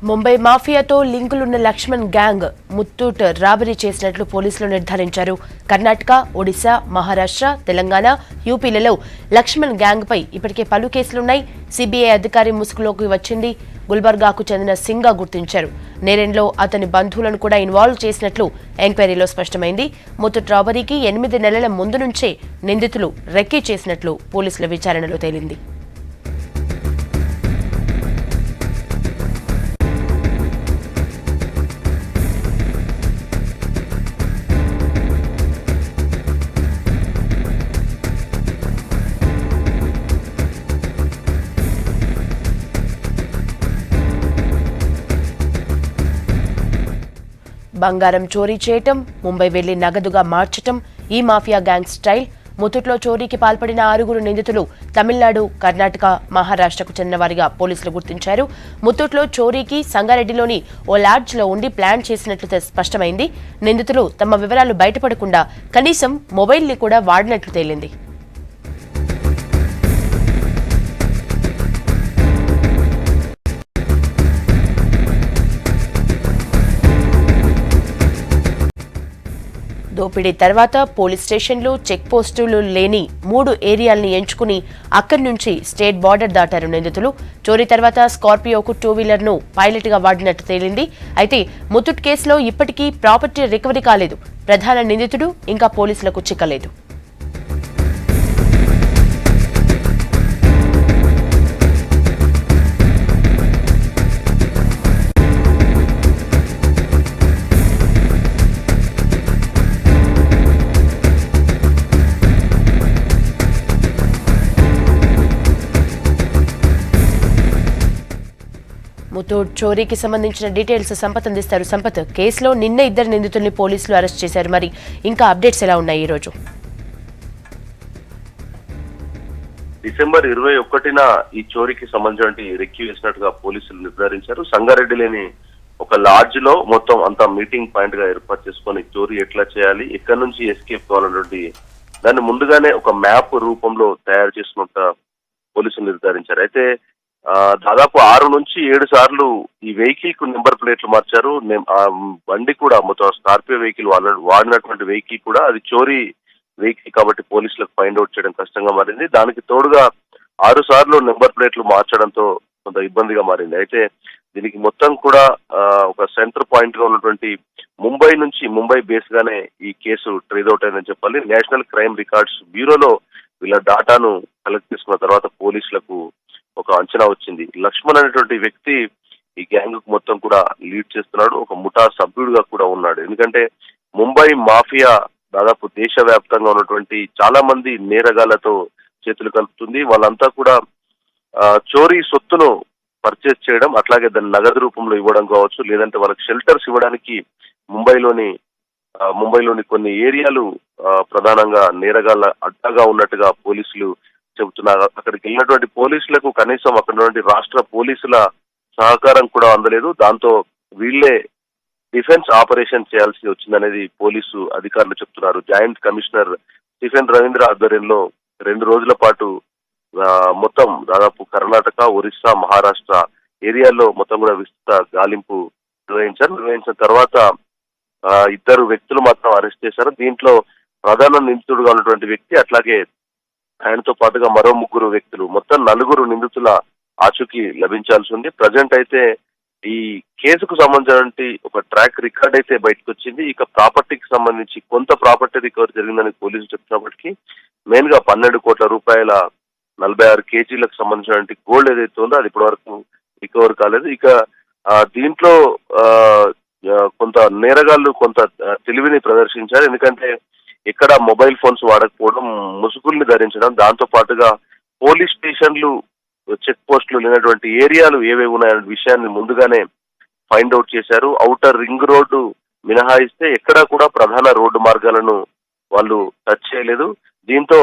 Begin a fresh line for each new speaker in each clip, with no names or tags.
Mumbai మాఫియాతో లింకులున్న Laxman gang Muthoot robbery చేసినట్లు పోలీసులు నిర్ధారించారు. కర్ణాటక, ఒడిశా, మహారాష్ట్ర, తెలంగాణ, యూపీలలో లక్ష్మణ్ గ్యాంగ్ పై ఇప్పటికే పలు కేసులున్నాయి. సిబిఐ అధికారి ముసుగులోకి వచ్చింది. గుల్బర్గాకు చెందిన సింగ్గా గుర్తించారు. నేరంలో అతని బంధువులను కూడా ఇన్వాల్వ్ చేసినట్లు ఎంక్వైరీలో స్పష్టమైంది. ముత్తూట్ రాబరీకి 8 నెలల ముందు నుంచే నిందితులు రెక్కీ చేసినట్లు పోలీసుల విచారణలో తేలింది. బంగారం చోరీ చేయటం, ముంబై వెళ్లి నగదుగా మార్చటం ఈ మాఫియా గ్యాంగ్ స్టైల్. ముత్తూట్లో చోరీకి పాల్పడిన 6 నిందితులు తమిళనాడు, కర్ణాటక, మహారాష్ట్రకు చెందినవారిగా పోలీసులు గుర్తించారు. ముత్తూట్లో చోరీకి సంగారెడ్డిలోని ఓ లాడ్జ్లో ఉండి ప్లాన్ చేసినట్లు స్పష్టమైంది. నిందితులు తమ వివరాలు బయటపడకుండా కనీసం మొబైల్ని కూడా వాడినట్లు తేలింది. దోపిడీ తర్వాత పోలీస్ స్టేషన్లు, చెక్ పోస్టులు లేని 3 ఏరియాల్ని ఎంచుకుని అక్కడి నుంచి స్టేట్ బార్డర్ దాటారు నిందితులు. చోరీ తర్వాత స్కార్పియోకు 2 వీలర్ను పైలట్గా వాడినట్టు తేలింది. అయితే ముత్తూట్ కేసులో ఇప్పటికీ ప్రాపర్టీ రికవరీ కాలేదు. ప్రధాన నిందితుడు ఇంకా పోలీసులకు చిక్కలేదు. ముత్తూట్ చోరీకి సంబంధించిన డీటెయిల్స్ సంపత్ అందిస్తారు. సంపత్, కేసులో నిన్న 2 నిందితుల్ని పోలీసులు అరెస్ట్ చేశారు. మరి ఇంకా అప్డేట్స్ ఎలా ఉన్నాయి ఈ రోజు?
డిసెంబర్ 21న ఈ చోరీకి సంబంధించిన రెక్కి వేసినట్టుగా పోలీసులు నిర్ధారించారు. సంగారెడ్డిలోని ఒక లాడ్జ్ లో మొత్తం అంతా మీటింగ్ పాయింట్ గా ఏర్పాటు చేసుకొని చోరీ ఎట్లా చేయాలి, ఎక్కడి నుంచి ఎస్కేప్ కావాలన్నటువంటి దాన్ని ముందుగానే ఒక మ్యాప్ రూపంలో తయారు చేసినట్టు పోలీసులు నిర్ధారించారు. అయితే దాదాపు 6 నుంచి 7 సార్లు ఈ వెహికల్ కు నెంబర్ ప్లేట్లు మార్చారు. బండి కూడా మొత్తం స్కార్పియో వెహికల్ వాడినటువంటి వెహికల్ కూడా అది చోరీ వెహికల్ కాబట్టి పోలీసులకు ఫైండ్ అవుట్ చేయడం కష్టంగా మారింది. దానికి తోడుగా 6 సార్లు నెంబర్ ప్లేట్లు మార్చడంతో కొంత ఇబ్బందిగా మారింది. అయితే దీనికి మొత్తం కూడా ఒక సెంటర్ పాయింట్ గా ఉన్నటువంటి ముంబై బేస్ గానే ఈ కేసు ట్రేడ్ అవుట్ అయిందని చెప్పాలి. నేషనల్ క్రైమ్ రికార్డ్స్ బ్యూరోలో వీళ్ళ డాటాను కలెక్ట్ చేసుకున్న తర్వాత పోలీసులకు ఒక అంచనా వచ్చింది. లక్ష్మణ్ అనేటువంటి వ్యక్తి ఈ గ్యాంగ్ కు మొత్తం కూడా లీడ్ చేస్తున్నాడు. ఒక ముఠా సభ్యుడిగా కూడా ఉన్నాడు. ఎందుకంటే ముంబై మాఫియా దాదాపు దేశవ్యాప్తంగా ఉన్నటువంటి చాలా మంది నేరగాళ్లతో చేతులు కలుపుతుంది. వాళ్ళంతా కూడా చోరీ సొత్తును పర్చేస్ చేయడం, అట్లాగే దాన్ని నగదు రూపంలో ఇవ్వడం కావచ్చు, లేదంటే వాళ్ళకి షెల్టర్స్ ఇవ్వడానికి ముంబైలోని కొన్ని ఏరియాలు ప్రధానంగా నేరగాళ్ల అడ్డాగా ఉన్నట్టుగా పోలీసులు చెబుతున్నారు. అక్కడికి వెళ్ళినటువంటి పోలీసులకు కనీసం అక్కడ ఉన్నటువంటి రాష్ట్ర పోలీసుల సహకారం కూడా అందలేదు. దాంతో వీళ్లే డిఫెన్స్ ఆపరేషన్ చేయాల్సి వచ్చిందనేది పోలీసు అధికారులు చెప్తున్నారు. జాయింట్ కమిషనర్ స్టీఫెన్ రవీంద్ర ఆధ్వర్యంలో 2 రోజుల పాటు మొత్తం దాదాపు కర్ణాటక, ఒరిస్సా, మహారాష్ట్ర ఏరియాల్లో మొత్తం కూడా విస్తృత గాలింపు నిర్వహించిన తర్వాత 2 వ్యక్తులు మాత్రం అరెస్ట్ చేశారు. దీంట్లో ప్రధాన నిందితుడుగా ఉన్నటువంటి వ్యక్తి, అట్లాగే ఆయనతో పాటుగా మరో 3 వ్యక్తులు, మొత్తం 4 నిందితుల ఆచూకీ లభించాల్సి ఉంది. ప్రజెంట్ అయితే ఈ కేసుకు సంబంధించిన ఒక ట్రాక్ రికార్డ్ అయితే బయటకు వచ్చింది. ఇక ప్రాపర్టీకి సంబంధించి కొంత ప్రాపర్టీ రికవరీ జరిగిందని పోలీసులు చెప్తున్నప్పటికీ మెయిన్ గా 12 కోట్ల రూపాయల 46 కేజీలకు సంబంధించిన గోల్డ్ ఏదైతే ఉందో అది ఇప్పటి వరకు రికవర్ కాలేదు. ఇక దీంట్లో కొంత నేరగాళ్లు కొంత తెలివిని ప్రదర్శించారు. ఎందుకంటే ఎక్కడ మొబైల్ ఫోన్స్ వాడకపోవడం, ముసుగుల్ని ధరించడం, దాంతో పాటుగా పోలీస్ స్టేషన్లు, చెక్ పోస్టులు లేనటువంటి ఏరియాలు ఏవేవి ఉన్నాయనే విషయాన్ని ముందుగానే ఫైండ్ అవుట్ చేశారు. ఔటర్ రింగ్ రోడ్డు మినహాయిస్తే ఎక్కడా కూడా ప్రధాన రోడ్డు మార్గాలను వాళ్ళు టచ్ చేయలేదు. దీంతో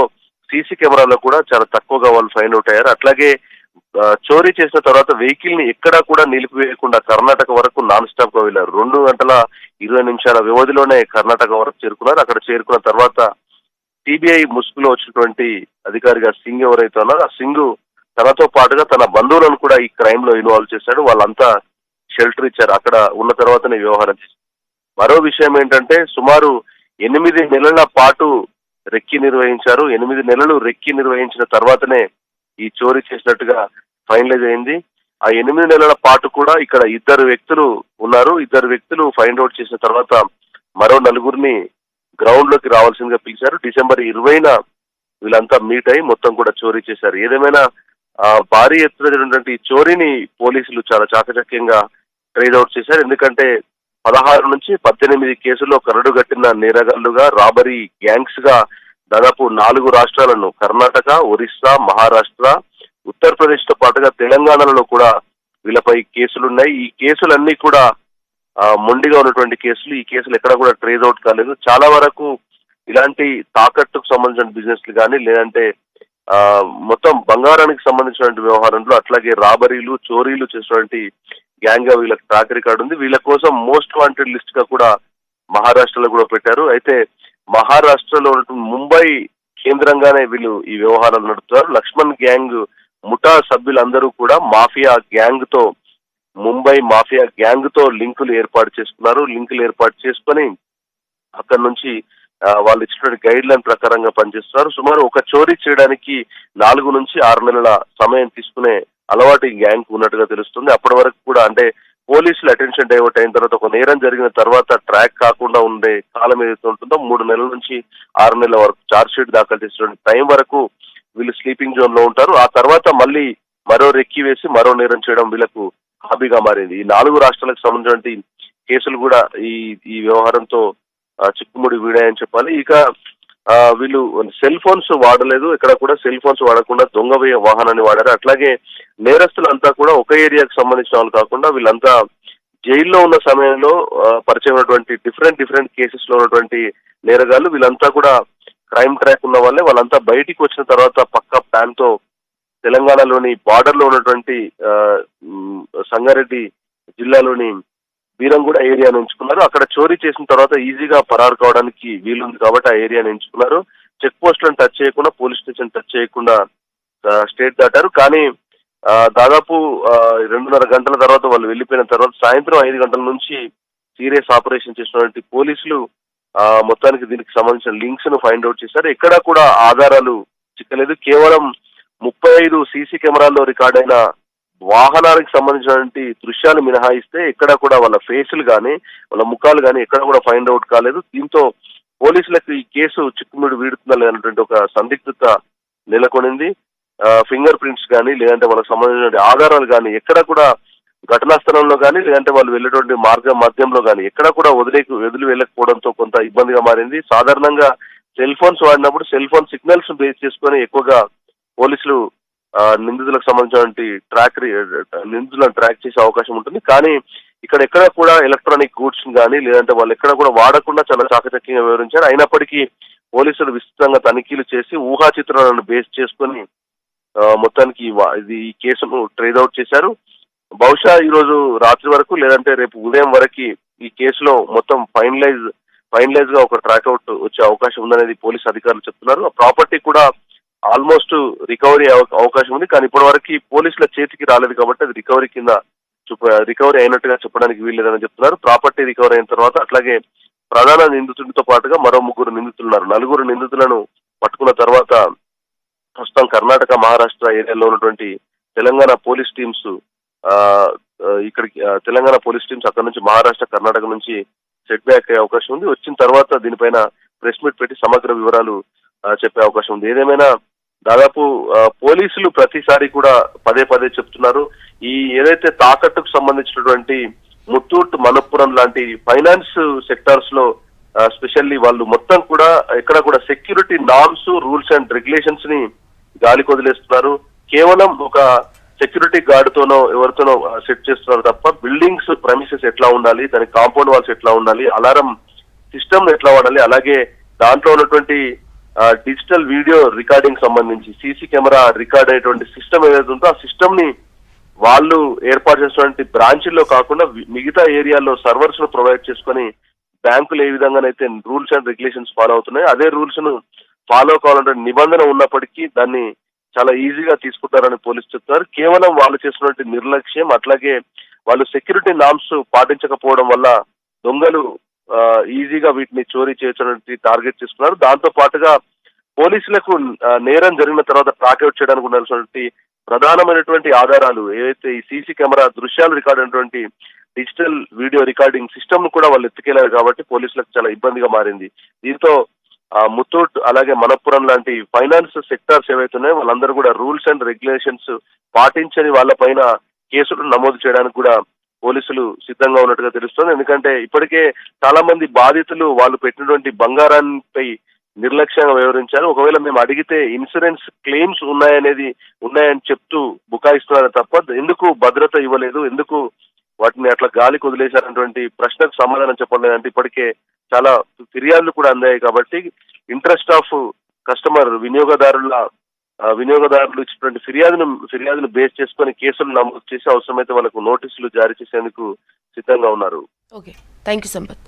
సీసీ కెమెరాలో కూడా చాలా తక్కువగా వాళ్ళు ఫైండ్ అవుట్ అయ్యారు. అట్లాగే చోరీ చేసిన తర్వాత వెహికల్ ని ఎక్కడా కూడా నిలిపివేయకుండా కర్ణాటక వరకు నాన్ స్టాప్ గా వెళ్లారు. 2 గంటల 20 నిమిషాల వ్యవధిలోనే కర్ణాటక వరకు చేరుకున్నారు. అక్కడ చేరుకున్న తర్వాత సిబిఐ ముసుగులో వచ్చినటువంటి అధికారిగా సింగ్ ఎవరైతే ఉన్నారో ఆ సింగ్ తనతో పాటుగా తన బంధువులను కూడా ఈ క్రైమ్ లో ఇన్వాల్వ్ చేశాడు. వాళ్ళంతా షెల్టర్ ఇచ్చారు. అక్కడ ఉన్న తర్వాతనే వ్యవహారం చేశారు. మరో విషయం ఏంటంటే సుమారు 8 నెలల పాటు రెక్కి నిర్వహించారు. 8 నెలలు రెక్కి నిర్వహించిన తర్వాతనే ఈ చోరీ చేసినట్టుగా ఫైనలైజ్ అయింది. ఆ 8 నెలల పాటు కూడా ఇక్కడ 2 వ్యక్తులు ఉన్నారు. 2 వ్యక్తులు ఫైండ్ అవుట్ చేసిన తర్వాత మరో 4 గ్రౌండ్ లోకి రావాల్సిందిగా పిలిచారు. డిసెంబర్ 20న వీళ్ళంతా మీట్ అయి మొత్తం కూడా చోరీ చేశారు. ఏదేమైనా భారీ ఎత్తున జరిగినటువంటి చోరీని పోలీసులు చాలా చాకచక్యంగా ట్రేస్ అవుట్ చేశారు. ఎందుకంటే 16 నుంచి 18 కేసుల్లో కరడుగట్టిన నేరగాళ్లుగా, రాబరీ గ్యాంగ్స్ గా దాదాపు 4 రాష్ట్రాలను కర్ణాటక, ఒరిస్సా, మహారాష్ట్ర, ఉత్తరప్రదేశ్ తో పాటుగా తెలంగాణలో కూడా వీళ్ళపై కేసులున్నాయి. ఈ కేసులన్నీ కూడా మొండిగా ఉన్నటువంటి కేసులు. ఈ కేసులు ఎక్కడ కూడా ట్రేస్ అవుట్ కాలేదు. చాలా వరకు ఇలాంటి తాకట్టుకు సంబంధించిన బిజినెస్లు కానీ, లేదంటే మొత్తం బంగారానికి సంబంధించినటువంటి వ్యవహారంలో, అట్లాగే రాబరీలు, చోరీలు చేసినటువంటి గ్యాంగ్ గా వీళ్ళకి ట్రాక్ రికార్డు ఉంది. వీళ్ళ కోసం మోస్ట్ వాంటెడ్ లిస్ట్ గా కూడా మహారాష్ట్రలో కూడా పెట్టారు. అయితే మహారాష్ట్రలో ఉన్నటువంటి ముంబై కేంద్రంగానే వీళ్ళు ఈ వ్యవహారాలు నడుపుతారు. లక్ష్మణ్ గ్యాంగ్ ముఠా సభ్యులందరూ కూడా మాఫియా గ్యాంగ్ తో, ముంబై మాఫియా గ్యాంగ్ తో లింకులు ఏర్పాటు చేసుకున్నారు. లింకులు ఏర్పాటు చేసుకొని అక్కడ నుంచి వాళ్ళు ఇచ్చినటువంటి గైడ్ లైన్ ప్రకారంగా పనిచేస్తున్నారు. సుమారు ఒక చోరీ చేయడానికి 4 నుంచి 6 నెలల సమయం తీసుకునే అలవాటు ఈ గ్యాంగ్ ఉన్నట్టుగా తెలుస్తుంది. అప్పటి వరకు కూడా అంటే పోలీసులు అటెన్షన్ డైవర్ట్ అయిన తర్వాత, ఒక నేరం జరిగిన తర్వాత ట్రాక్ కాకుండా ఉండే కాలం ఏదైతే ఉంటుందో 3 నెలల నుంచి 6 నెలల వరకు ఛార్జ్ షీట్ దాఖలు చేసినటువంటి టైం వరకు వీళ్ళు స్లీపింగ్ జోన్ లో ఉంటారు. ఆ తర్వాత మళ్ళీ మరో రెక్కి వేసి మరో నేరం చేయడం వీళ్ళకు హాబీగా మారింది. ఈ 4 రాష్ట్రాలకు సంబంధించిన కేసులు కూడా ఈ వ్యవహారంతో చిక్కుముడి వీడాయని చెప్పాలి. ఇక వీళ్ళు సెల్ ఫోన్స్ వాడలేదు. ఇక్కడ కూడా సెల్ ఫోన్స్ వాడకుండా దొంగ వాహనాన్ని వాడారు. అట్లాగే నేరస్తులంతా కూడా ఒక ఏరియాకు సంబంధించిన వాళ్ళు కాకుండా వీళ్ళంతా జైల్లో ఉన్న సమయంలో పరిచయం ఉన్నటువంటి డిఫరెంట్ కేసెస్ లో ఉన్నటువంటి నేరగాళ్లు. వీళ్ళంతా కూడా క్రైమ్ ట్రాక్ ఉన్న వాళ్ళే. వాళ్ళంతా బయటికి వచ్చిన తర్వాత పక్కా ప్లాన్ తో తెలంగాణలోని బార్డర్ లో ఉన్నటువంటి సంగారెడ్డి జిల్లాలోని బీరంగూడ ఏరియాను ఎంచుకున్నారు. అక్కడ చోరీ చేసిన తర్వాత ఈజీగా పరారు కావడానికి వీలుంది కాబట్టి ఆ ఏరియాను ఎంచుకున్నారు. చెక్ పోస్టులను టచ్ చేయకుండా, పోలీస్ స్టేషన్ టచ్ చేయకుండా స్టేట్ దాటారు. కానీ దాదాపు 2.5 గంటల తర్వాత వాళ్ళు వెళ్ళిపోయిన తర్వాత సాయంత్రం 5 గంటల నుంచి సీరియస్ ఆపరేషన్ చేసినటువంటి పోలీసులు మొత్తానికి దీనికి సంబంధించిన లింక్స్ ను ఫైండ్ అవుట్ చేశారు. ఎక్కడా కూడా ఆధారాలు చిక్కలేదు. కేవలం 35 సీసీ కెమెరాల్లో రికార్డ్ అయిన వాహనానికి సంబంధించినటువంటి దృశ్యాలు మినహాయిస్తే ఎక్కడ కూడా వాళ్ళ ఫేసులు కానీ, వాళ్ళ ముఖాలు కానీ ఎక్కడ కూడా ఫైండ్ అవుట్ కాలేదు. దీంతో పోలీసులకు ఈ కేసు చిక్కుముడి వీడుతుందా లేదన్నటువంటి ఒక సందిగ్ధత నెలకొనింది. ఫింగర్ ప్రింట్స్ కానీ, లేదంటే వాళ్ళకి సంబంధించిన ఆధారాలు కానీ ఎక్కడ కూడా ఘటనా స్థలంలో కానీ, లేదంటే వాళ్ళు వెళ్ళేటువంటి మార్గం మధ్యంలో కానీ ఎక్కడ కూడా వదిలి వెళ్ళకపోవడంతో కొంత ఇబ్బందిగా మారింది. సాధారణంగా సెల్ ఫోన్స్ వాడినప్పుడు సెల్ ఫోన్ సిగ్నల్స్ బేస్ చేసుకొని ఎక్కువగా పోలీసులు నిందితులకు సంబంధించినటువంటి నిందితులను ట్రాక్ చేసే అవకాశం ఉంటుంది. కానీ ఇక్కడ ఎక్కడ కూడా ఎలక్ట్రానిక్ గూడ్స్ కానీ, లేదంటే వాళ్ళు ఎక్కడ కూడా వాడకుండా చాలా చాకచక్యంగా వివరించారు. అయినప్పటికీ పోలీసులు విస్తృతంగా తనిఖీలు చేసి ఊహా చిత్రాలను బేస్ చేసుకొని మొత్తానికి ఈ కేసును ట్రేస్ అవుట్ చేశారు. బహుశా ఈ రోజు రాత్రి వరకు, లేదంటే రేపు ఉదయం వరకు ఈ కేసులో మొత్తం ఫైనలైజ్ గా ఒక ట్రాక్ అవుట్ వచ్చే అవకాశం ఉందనేది పోలీసు అధికారులు చెప్తున్నారు. ఆ ప్రాపర్టీ కూడా ఆల్మోస్ట్ రికవరీ అవకాశం ఉంది. కానీ ఇప్పటి వరకు పోలీసుల చేతికి రాలేదు కాబట్టి అది రికవరీ అయినట్టుగా చెప్పడానికి వీల్లేదని చెప్తున్నారు. ప్రాపర్టీ రికవరీ అయిన తర్వాత, అట్లాగే ప్రధాన నిందితుడితో పాటుగా మరో 3 నిందితులు ఉన్నారు. 4 నిందితులను పట్టుకున్న తర్వాత ప్రస్తుతం కర్ణాటక, మహారాష్ట్ర ఏరియాలో ఉన్నటువంటి తెలంగాణ పోలీస్ టీమ్స్ ఇక్కడికి తెలంగాణ పోలీస్ టీమ్స్ అక్కడ నుంచి మహారాష్ట్ర, కర్ణాటక నుంచి సెట్ బ్యాక్ అయ్యే అవకాశం ఉంది. వచ్చిన తర్వాత దీనిపైన ప్రెస్ మీట్ పెట్టి సమగ్ర వివరాలు చెప్పే అవకాశం ఉంది. ఏదేమైనా దాదాపు పోలీసులు ప్రతిసారి కూడా పదే చెప్తున్నారు, ఈ ఏదైతే తాకట్టుకు సంబంధించినటువంటి ముత్తూట్, మనప్పురం లాంటి ఫైనాన్స్ సెక్టార్స్ లో స్పెషల్లీ వాళ్ళు మొత్తం కూడా ఎక్కడ కూడా security norms, rules and regulations ని గాలి కొదిలేస్తున్నారు. కేవలం ఒక సెక్యూరిటీ గార్డ్ తోనో ఎవరితోనో సెట్ చేస్తున్నారు తప్ప బిల్డింగ్స్ ప్రెమిసెస్ ఎట్లా ఉండాలి, దానికి కాంపౌండ్ వాల్స్ ఎట్లా ఉండాలి, అలారం సిస్టమ్ ఎట్లా వాడాలి, అలాగే దాంట్లో ఉన్నటువంటి డిజిటల్ వీడియో రికార్డింగ్ సంబంధించి సీసీ కెమెరా రికార్డ్ అయ్యేటువంటి సిస్టమ్ ఏదైతే ఉందో ఆ సిస్టమ్ ని వాళ్ళు ఏర్పాటు చేసినటువంటి బ్రాంచ్ల్లో కాకుండా మిగతా ఏరియాల్లో సర్వర్స్ ను ప్రొవైడ్ చేసుకొని బ్యాంకులు ఏ విధంగానైతే రూల్స్ అండ్ రెగ్యులేషన్స్ ఫాలో అవుతున్నాయి అదే రూల్స్ ను ఫాలో కావాలంటే నిబంధన ఉన్నప్పటికీ దాన్ని చాలా ఈజీగా తీసుకుంటారని పోలీసు చెప్తున్నారు. కేవలం వాళ్ళు చేసినటువంటి నిర్లక్ష్యం, అట్లాగే వాళ్ళు సెక్యూరిటీ నామ్స్ పాటించకపోవడం వల్ల దొంగలు ఈజీగా వీటిని చోరీ చేయడానికి టార్గెట్ చేసుకున్నారు. దాంతో పాటుగా పోలీసులకు నేరం జరిగిన తర్వాత ట్రాక్అవుట్ చేయడానికి ఉండాల్సినటువంటి ప్రధానమైనటువంటి ఆధారాలు ఏవైతే ఈ సీసీ కెమెరా దృశ్యాలు రికార్డ్ అయినటువంటి డిజిటల్ వీడియో రికార్డింగ్ సిస్టమ్ కూడా వాళ్ళు ఎత్తుకెళ్లారు కాబట్టి పోలీసులకు చాలా ఇబ్బందిగా మారింది. దీంతో ముత్తూట్ అలాగే మనప్పురం లాంటి ఫైనాన్స్ సెక్టార్స్ ఏవైతే ఉన్నాయో వాళ్ళందరూ కూడా రూల్స్ అండ్ రెగ్యులేషన్స్ పాటించని వాళ్ళపైన కేసులు నమోదు చేయడానికి కూడా పోలీసులు సిద్ధంగా ఉన్నట్టుగా తెలుస్తుంది. ఎందుకంటే ఇప్పటికే చాలా మంది బాధితులు వాళ్ళు పెట్టినటువంటి బంగారాన్నిపై నిర్లక్ష్యంగా వ్యవహరించారు. ఒకవేళ మేము అడిగితే ఇన్సూరెన్స్ క్లెయిమ్స్ ఉన్నాయని చెప్తూ బుకాయిస్తున్నారు తప్ప ఎందుకు భద్రత ఇవ్వలేదు, ఎందుకు వాటిని అట్లా గాలికి వదిలేశారన్నటువంటి ప్రశ్నకు సమాధానం చెప్పలేదంటే ఇప్పటికే చాలా ఫిర్యాదులు కూడా అందాయి. కాబట్టి ఇంట్రెస్ట్ ఆఫ్ కస్టమర్ వినియోగదారులు ఇచ్చినటువంటి ఫిర్యాదును బేస్ చేసుకొని కేసులు నమోదు చేసి అవసరమైతే వాళ్ళకు నోటీసులు జారీ చేసేందుకు సిద్ధంగా ఉన్నారు.
Okay, thank you Sampath.